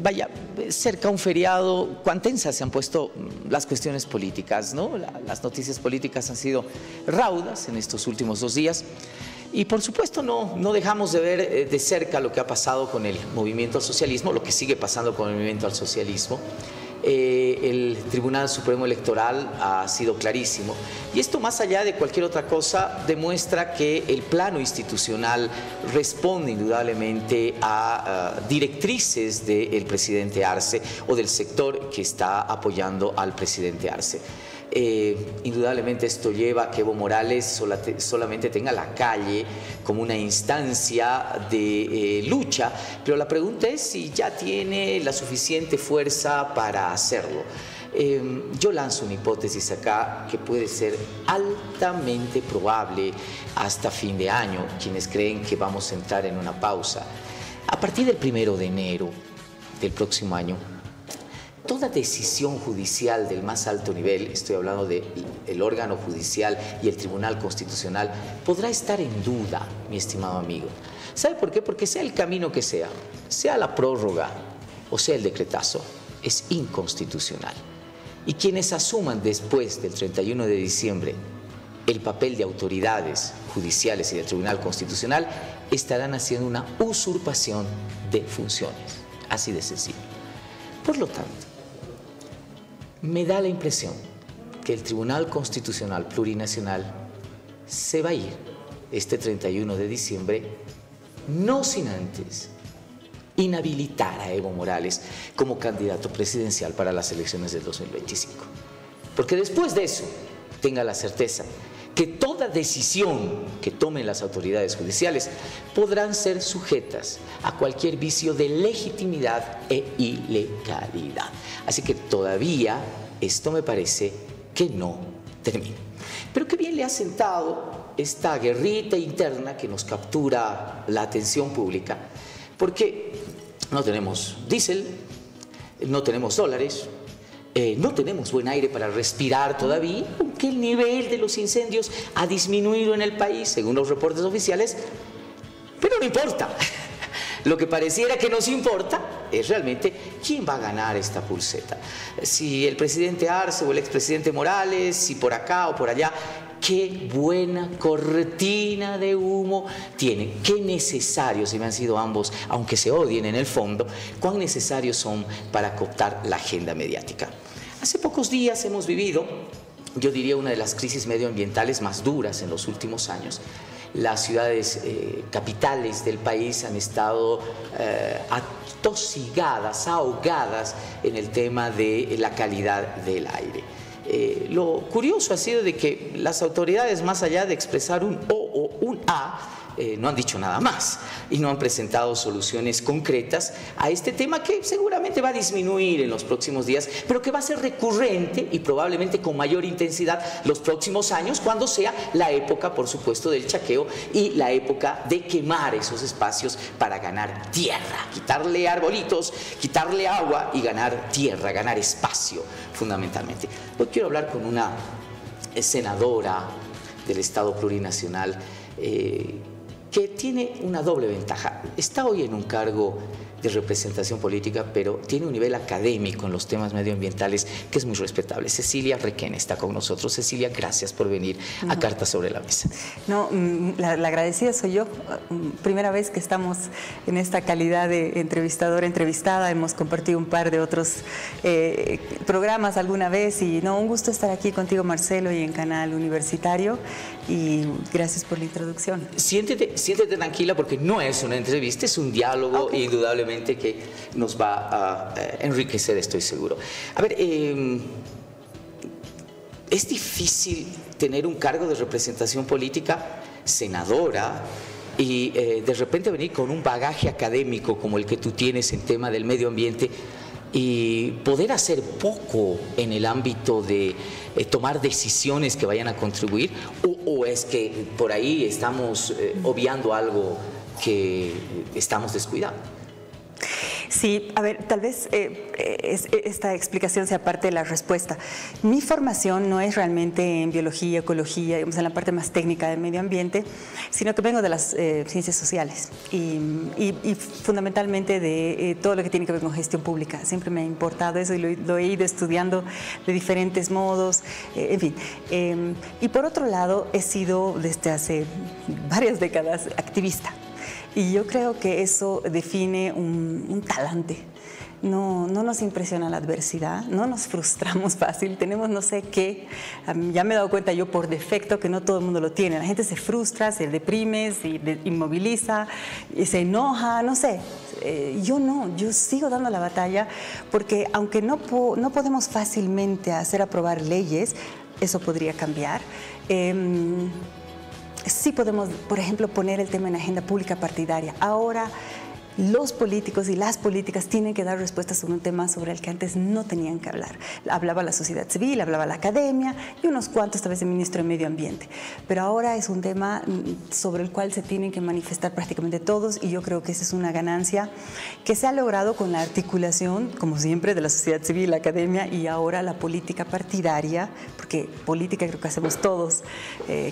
vaya, cerca un feriado, cuán tensas se han puesto las cuestiones políticas, ¿no? Las noticias políticas han sido raudas en estos últimos 2 días. Y por supuesto no dejamos de ver de cerca lo que ha pasado con el movimiento al socialismo, lo que sigue pasando con el movimiento al socialismo. El Tribunal Supremo Electoral ha sido clarísimo y esto, más allá de cualquier otra cosa, demuestra que el plano institucional responde indudablemente a directrices del presidente Arce o del sector que está apoyando al presidente Arce. Indudablemente esto lleva a que Evo Morales solamente tenga la calle como una instancia de lucha, pero la pregunta es si ya tiene la suficiente fuerza para hacerlo. Yo lanzo una hipótesis acá que puede ser altamente probable hasta fin de año, quienes creen que vamos a entrar en una pausa. A partir del 1 de enero del próximo año, toda decisión judicial del más alto nivel, estoy hablando del órgano judicial y el Tribunal Constitucional, podrá estar en duda, mi estimado amigo. ¿Sabe por qué? Porque sea el camino que sea la prórroga o sea el decretazo, es inconstitucional. Y quienes asuman después del 31 de diciembre el papel de autoridades judiciales y del Tribunal Constitucional estarán haciendo una usurpación de funciones, así de sencillo. Por lo tanto, me da la impresión que el Tribunal Constitucional Plurinacional se va a ir este 31 de diciembre, no sin antes inhabilitar a Evo Morales como candidato presidencial para las elecciones del 2025. Porque después de eso, tenga la certeza que toda decisión que tomen las autoridades judiciales podrán ser sujetas a cualquier vicio de legitimidad e ilegalidad. Así que todavía esto me parece que no termina. Pero qué bien le ha sentado esta guerrita interna que nos captura la atención pública, porque no tenemos diésel, no tenemos dólares, no tenemos buen aire para respirar todavía, aunque el nivel de los incendios ha disminuido en el país, según los reportes oficiales, pero no importa. Lo que pareciera que nos importa es realmente quién va a ganar esta pulseta. Si el presidente Arce o el expresidente Morales, si por acá o por allá. Qué buena cortina de humo tiene, qué necesarios, y me han sido ambos, aunque se odien en el fondo, cuán necesarios son para cooptar la agenda mediática. Hace pocos días hemos vivido, yo diría, una de las crisis medioambientales más duras en los últimos años. Las ciudades capitales del país han estado atosigadas, ahogadas en el tema de la calidad del aire. Lo curioso ha sido de que las autoridades, más allá de expresar un O o un A, no han dicho nada más y no han presentado soluciones concretas a este tema que seguramente va a disminuir en los próximos días, pero que va a ser recurrente y probablemente con mayor intensidad los próximos años, cuando sea la época, por supuesto, del chaqueo y la época de quemar esos espacios para ganar tierra, quitarle arbolitos, quitarle agua y ganar tierra, ganar espacio, fundamentalmente. Hoy quiero hablar con una senadora del Estado Plurinacional que tiene una doble ventaja. Está hoy en un cargo de representación política, pero tiene un nivel académico en los temas medioambientales que es muy respetable. Cecilia Requena está con nosotros. Cecilia, gracias por venir a Cartas sobre la Mesa. No, la agradecida soy yo. Primera vez que estamos en esta calidad de entrevistadora-entrevistada. Hemos compartido un par de otros programas alguna vez y no, un gusto estar aquí contigo, Marcelo, y en Canal Universitario. Y gracias por la introducción. Siéntete tranquila porque no es una entrevista, es un diálogo, okay, indudablemente que nos va a enriquecer, estoy seguro. A ver, es difícil tener un cargo de representación política, senadora, y de repente venir con un bagaje académico como el que tú tienes en tema del medio ambiente y poder hacer poco en el ámbito de tomar decisiones que vayan a contribuir, o es que por ahí estamos obviando algo que estamos descuidando. Sí, a ver, tal vez esta explicación sea parte de la respuesta. Mi formación no es realmente en biología, ecología, digamos, en la parte más técnica del medio ambiente, sino que vengo de las ciencias sociales y fundamentalmente de todo lo que tiene que ver con gestión pública. Siempre me ha importado eso y lo he ido estudiando de diferentes modos, en fin. Y por otro lado, he sido desde hace varias décadas activista. Y yo creo que eso define un talante. No nos impresiona la adversidad, no nos frustramos fácil, tenemos no sé qué. Ya me he dado cuenta yo por defecto que no todo el mundo lo tiene. La gente se frustra, se deprime, se inmoviliza, se enoja, no sé. Yo no, yo sigo dando la batalla porque aunque no podemos fácilmente hacer aprobar leyes, eso podría cambiar. Sí podemos, por ejemplo, poner el tema en agenda pública partidaria. Ahora los políticos y las políticas tienen que dar respuestas sobre un tema sobre el que antes no tenían que hablar. Hablaba la sociedad civil, hablaba la academia y unos cuantos, tal vez el ministro de Medio Ambiente. Pero ahora es un tema sobre el cual se tienen que manifestar prácticamente todos y yo creo que esa es una ganancia que se ha logrado con la articulación, como siempre, de la sociedad civil, la academia y ahora la política partidaria, porque política creo que hacemos todos,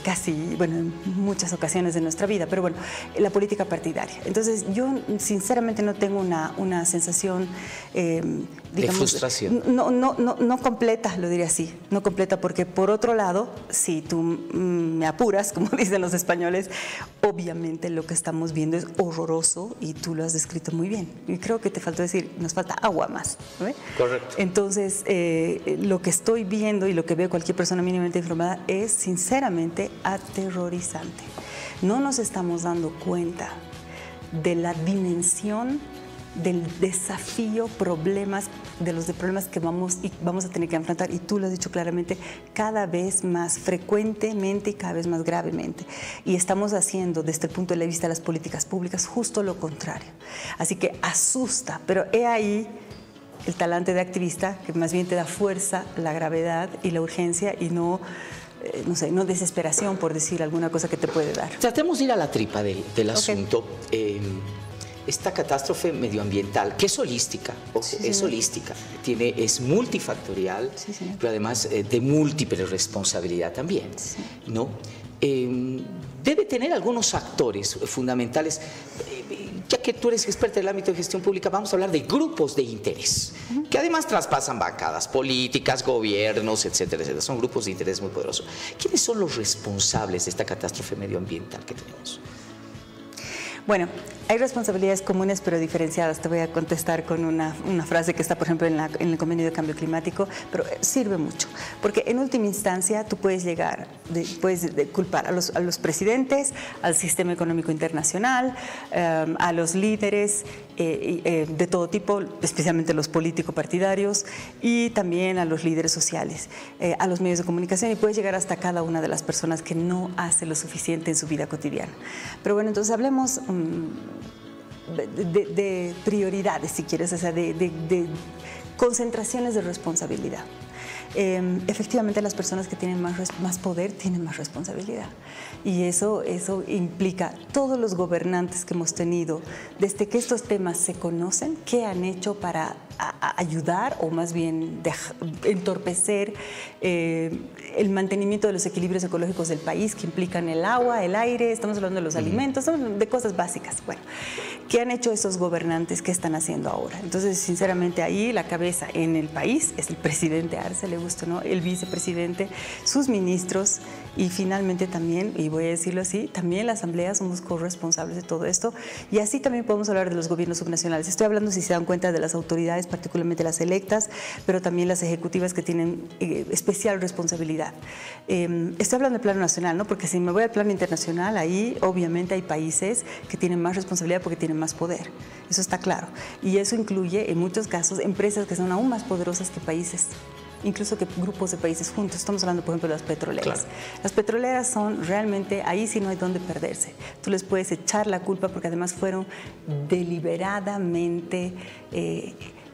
casi, bueno, en muchas ocasiones de nuestra vida, pero bueno, la política partidaria. Entonces yo sinceramente no tengo una sensación, digamos, de frustración. No completa, lo diría así, no completa, porque por otro lado, si tú me apuras, como dicen los españoles, obviamente lo que estamos viendo es horroroso y tú lo has descrito muy bien. Y creo que te faltó decir, nos falta agua más, ¿no? Correcto. Entonces, lo que estoy viendo y lo que ve cualquier persona mínimamente informada es sinceramente aterrorizante. No nos estamos dando cuenta de la dimensión del desafío, de los problemas que vamos a tener que enfrentar, y tú lo has dicho claramente, cada vez más frecuentemente y cada vez más gravemente. Y estamos haciendo, desde el punto de vista de las políticas públicas, justo lo contrario. Así que asusta, pero he ahí el talante de activista, que más bien te da fuerza, la gravedad y la urgencia, y no sé, no desesperación, por decir alguna cosa que te puede dar. Tratemos de ir a la tripa del asunto. Esta catástrofe medioambiental, que es holística, es holística, es multifactorial, pero además de múltiple responsabilidad también, ¿no? Debe tener algunos actores fundamentales. Ya que tú eres experta en el ámbito de gestión pública, vamos a hablar de grupos de interés, que además traspasan bancadas políticas, gobiernos, etcétera, etcétera. Son grupos de interés muy poderosos. ¿Quiénes son los responsables de esta catástrofe medioambiental que tenemos? Bueno, hay responsabilidades comunes pero diferenciadas. Te voy a contestar con una frase que está, por ejemplo, en el Convenio de Cambio Climático, pero sirve mucho, porque en última instancia tú puedes llegar, puedes culpar a los presidentes, al sistema económico internacional, a los líderes de todo tipo, especialmente los político-partidarios, y también a los líderes sociales, a los medios de comunicación, y puedes llegar hasta cada una de las personas que no hace lo suficiente en su vida cotidiana. Pero bueno, entonces hablemos de prioridades, si quieres, o sea, de concentraciones de responsabilidad. Efectivamente, las personas que tienen más poder tienen más responsabilidad, y eso implica todos los gobernantes que hemos tenido desde que estos temas se conocen, qué han hecho para ayudar o más bien entorpecer el mantenimiento de los equilibrios ecológicos del país, que implican el agua, el aire, estamos hablando de los alimentos, de cosas básicas. Bueno, ¿qué han hecho esos gobernantes? ¿Qué están haciendo ahora? Entonces, sinceramente, ahí la cabeza en el país es el presidente Arce, le gusta, ¿no? El vicepresidente, sus ministros, y finalmente también, y voy a decirlo así, también la Asamblea somos corresponsables de todo esto, y así también podemos hablar de los gobiernos subnacionales. Estoy hablando, si se dan cuenta, de las autoridades, particularmente las electas, pero también las ejecutivas, que tienen especial responsabilidad. Estoy hablando del plano nacional, ¿no? Porque si me voy al plano internacional, ahí obviamente hay países que tienen más responsabilidad porque tienen más poder. Eso está claro. Y eso incluye, en muchos casos, empresas que son aún más poderosas que países, incluso que grupos de países juntos. Estamos hablando, por ejemplo, de las petroleras. Claro. Las petroleras son realmente, ahí sí no hay dónde perderse. Tú les puedes echar la culpa porque además fueron deliberadamente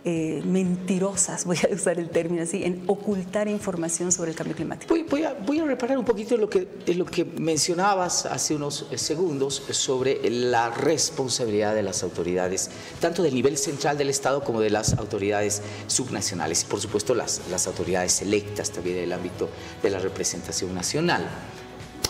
mentirosas, voy a usar el término así, en ocultar información sobre el cambio climático. Voy a reparar un poquito en lo que mencionabas hace unos segundos sobre la responsabilidad de las autoridades, tanto del nivel central del Estado como de las autoridades subnacionales y por supuesto las autoridades electas también en el ámbito de la representación nacional.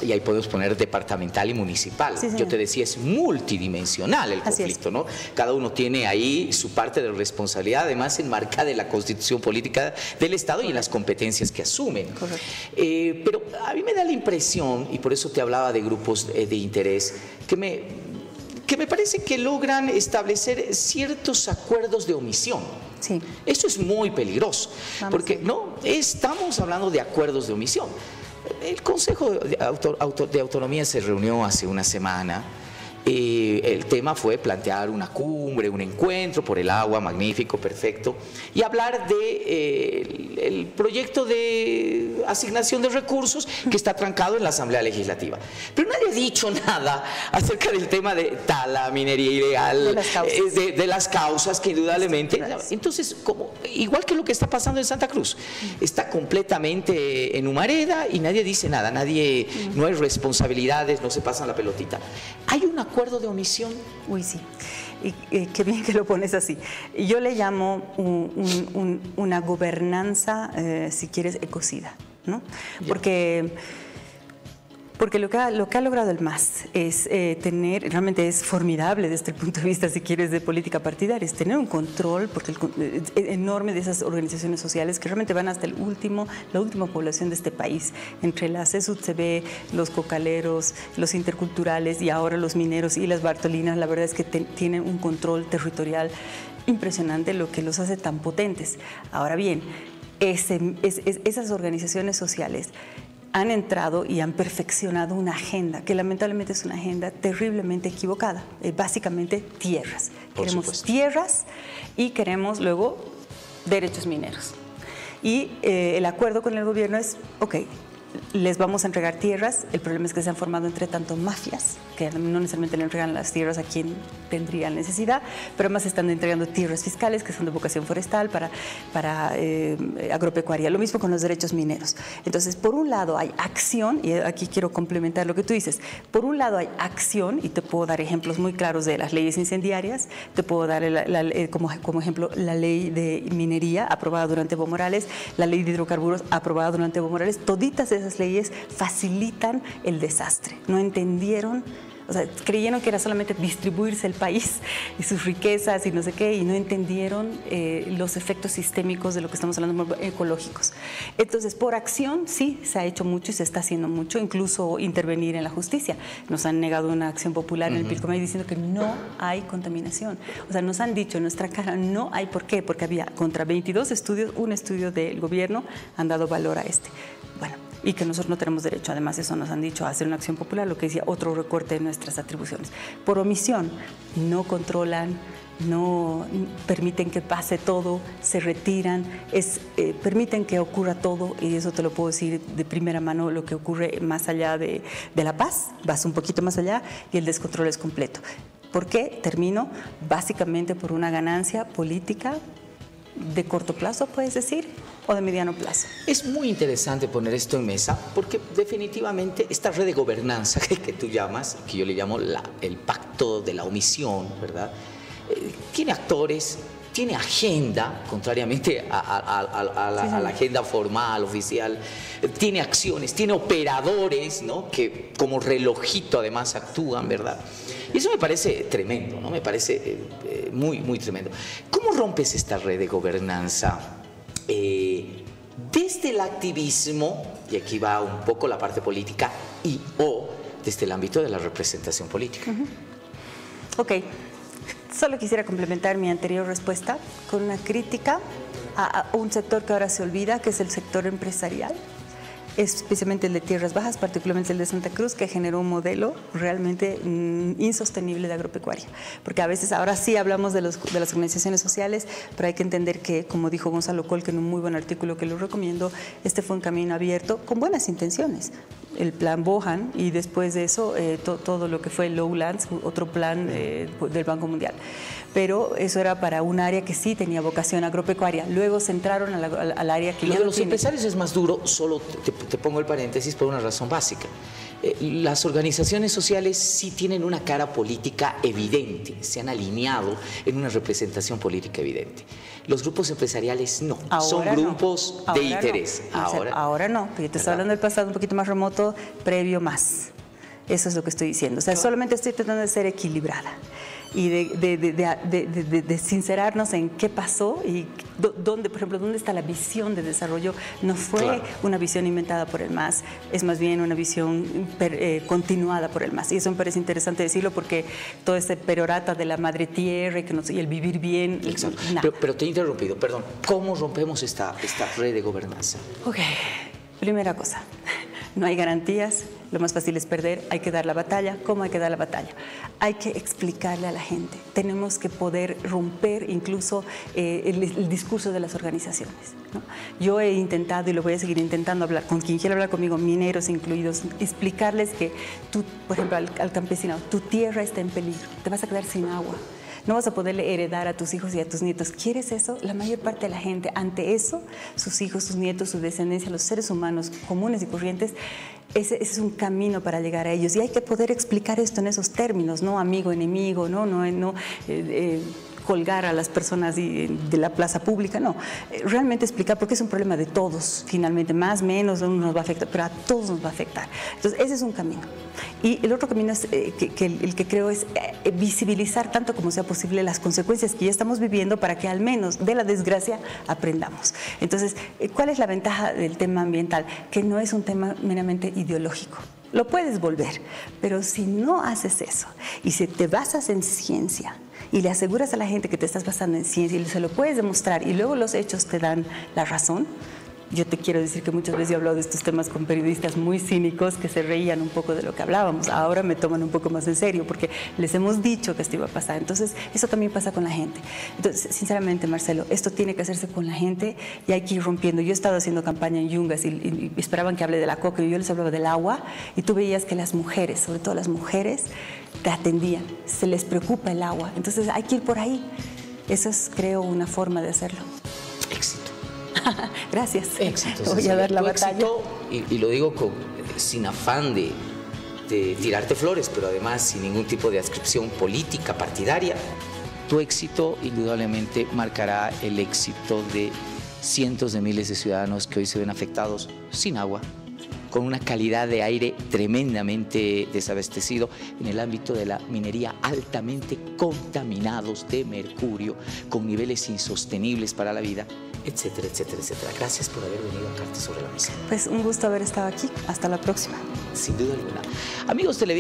Y ahí podemos poner departamental y municipal. Sí, yo te decía, es multidimensional el conflicto, ¿no? Cada uno tiene ahí su parte de responsabilidad, además enmarcada en la constitución política del Estado y en las competencias que asumen. Pero a mí me da la impresión, y por eso te hablaba de grupos de interés, que me parece que logran establecer ciertos acuerdos de omisión. Sí. Esto es muy peligroso, porque no estamos hablando de acuerdos de omisión. El Consejo de Autonomía se reunió hace una semana. El tema fue plantear una cumbre, un encuentro por el agua, magnífico, perfecto, y hablar del proyecto de asignación de recursos que está trancado en la Asamblea Legislativa. Pero nadie ha dicho nada acerca del tema de tala, minería ilegal, de las causas que indudablemente... Entonces, igual que lo que está pasando en Santa Cruz, está completamente en humareda y nadie dice nada, no hay responsabilidades, no se pasan la pelotita. Hay un acuerdo de omisión. Uy, sí. Y qué bien que lo pones así. Yo le llamo una gobernanza, si quieres, ecocida, ¿no? Porque lo que ha logrado el MAS es realmente es formidable desde el punto de vista, si quieres, de política partidaria, es tener un control enorme de esas organizaciones sociales que realmente van hasta la última población de este país, entre la CSUTCB, los cocaleros, los interculturales y ahora los mineros y las Bartolinas. La verdad es que tienen un control territorial impresionante, lo que los hace tan potentes. Ahora bien, esas organizaciones sociales han entrado y han perfeccionado una agenda que lamentablemente es una agenda terriblemente equivocada. Básicamente tierras. Queremos tierras y queremos luego derechos mineros. Y el acuerdo con el gobierno es, ok, les vamos a entregar tierras. El problema es que se han formado entre tanto mafias, que no necesariamente le entregan las tierras a quien tendría necesidad, pero además están entregando tierras fiscales que son de vocación forestal para agropecuaria. Lo mismo con los derechos mineros. Entonces, por un lado hay acción, y aquí quiero complementar lo que tú dices. Por un lado hay acción, y te puedo dar ejemplos muy claros de las leyes incendiarias, te puedo dar como ejemplo la ley de minería aprobada durante Evo Morales, la ley de hidrocarburos aprobada durante Evo Morales. Toditas esas leyes facilitan el desastre. No entendieron, o sea, creyeron que era solamente distribuirse el país y sus riquezas y no sé qué, y no entendieron los efectos sistémicos de lo que estamos hablando, ecológicos. Entonces, por acción, sí, se ha hecho mucho y se está haciendo mucho, incluso intervenir en la justicia. Nos han negado una acción popular en el Pilcomayo diciendo que no hay contaminación. O sea, nos han dicho en nuestra cara, no hay. ¿Por qué? Porque había contra 22 estudios, un estudio del gobierno han dado valor a este. Bueno, y que nosotros no tenemos derecho, además eso nos han dicho, a hacer una acción popular, lo que decía, otro recorte de nuestras atribuciones. Por omisión, no controlan, no permiten que pase todo, se retiran, permiten que ocurra todo, y eso te lo puedo decir de primera mano, lo que ocurre más allá de La Paz, vas un poquito más allá y el descontrol es completo. ¿Por qué? Termino básicamente por una ganancia política de corto plazo, puedes decir, o de mediano plazo. Es muy interesante poner esto en mesa porque definitivamente esta red de gobernanza que tú llamas, que yo le llamo el pacto de la omisión, ¿verdad? Tiene actores, tiene agenda, contrariamente a la agenda formal, oficial, tiene acciones, tiene operadores, ¿no? Que como relojito además actúan, ¿verdad? Y eso me parece tremendo, ¿no? Me parece muy, muy tremendo. ¿Cómo rompes esta red de gobernanza? Desde el activismo, y aquí va un poco la parte política, o desde el ámbito de la representación política. Ok, solo quisiera complementar mi anterior respuesta con una crítica a un sector que ahora se olvida, que es el sector empresarial, especialmente el de tierras bajas, particularmente el de Santa Cruz, que generó un modelo realmente insostenible de agropecuaria. Porque a veces, ahora sí hablamos de las organizaciones sociales, pero hay que entender que, como dijo Gonzalo Colque en un muy buen artículo que lo recomiendo, este fue un camino abierto con buenas intenciones. el plan Bohan, y después de eso todo lo que fue Lowlands, otro plan del Banco Mundial. Pero eso era para un área que sí tenía vocación agropecuaria. Luego se entraron al área que lo ya de no los tiene. empresarios es más duro, solo te pongo el paréntesis por una razón básica. Las organizaciones sociales sí tienen una cara política evidente, se han alineado en una representación política evidente. Los grupos empresariales no, son grupos de interés. Ahora no, pero yo te estoy hablando del pasado un poquito más remoto, previo más. Eso es lo que estoy diciendo. O sea, solamente estoy tratando de ser equilibrada y de sincerarnos en qué pasó y dónde, por ejemplo, dónde está la visión de desarrollo. No fue una visión inventada por el MAS, es más bien una visión continuada por el MAS. Y eso me parece interesante decirlo porque todo ese perorata de la madre tierra y el vivir bien. Exacto. Pero te he interrumpido, perdón. ¿Cómo rompemos esta red de gobernanza? Ok, primera cosa. No hay garantías, lo más fácil es perder, hay que dar la batalla. ¿Cómo hay que dar la batalla? Hay que explicarle a la gente, tenemos que poder romper incluso el discurso de las organizaciones, ¿no? Yo he intentado y lo voy a seguir intentando hablar con quien quiera hablar conmigo, mineros incluidos, explicarles que tú, por ejemplo, al campesino, tu tierra está en peligro, te vas a quedar sin agua. No vas a poderle heredar a tus hijos y a tus nietos. ¿Quieres eso? La mayor parte de la gente, ante eso, sus hijos, sus nietos, su descendencia, los seres humanos comunes y corrientes, ese es un camino para llegar a ellos. Y hay que poder explicar esto en esos términos, no amigo, enemigo, no colgar a las personas de la plaza pública, no. Realmente explicar, porque es un problema de todos, finalmente, más, menos, uno nos va a afectar, pero a todos nos va a afectar. Entonces, ese es un camino. Y el otro camino es el que creo es visibilizar tanto como sea posible las consecuencias que ya estamos viviendo para que al menos de la desgracia aprendamos. Entonces, ¿cuál es la ventaja del tema ambiental? Que no es un tema meramente ideológico. Lo puedes volver, pero si no haces eso y si te basas en ciencia y le aseguras a la gente que te estás basando en ciencia y se lo puedes demostrar y luego los hechos te dan la razón. Yo te quiero decir que muchas veces he hablado de estos temas con periodistas muy cínicos que se reían un poco de lo que hablábamos. Ahora me toman un poco más en serio porque les hemos dicho que esto iba a pasar. Entonces, eso también pasa con la gente. Entonces, sinceramente, Marcelo, esto tiene que hacerse con la gente y hay que ir rompiendo. Yo he estado haciendo campaña en Yungas y esperaban que hable de la coca y yo les hablaba del agua y tú veías que las mujeres, sobre todo las mujeres, te atendían. Se les preocupa el agua. Entonces, hay que ir por ahí. Eso es, creo, una forma de hacerlo. Éxito. Gracias. Éxito. Voy a dar la batalla. Éxito, y lo digo sin afán de tirarte flores, pero además sin ningún tipo de adscripción política, partidaria. Tu éxito indudablemente marcará el éxito de cientos de miles de ciudadanos que hoy se ven afectados sin agua, con una calidad de aire tremendamente desabastecido en el ámbito de la minería, altamente contaminados de mercurio, con niveles insostenibles para la vida, etcétera, etcétera, etcétera. Gracias por haber venido a Cartas sobre la Mesa. Pues un gusto haber estado aquí. Hasta la próxima. Sin duda alguna. Amigos televidentes,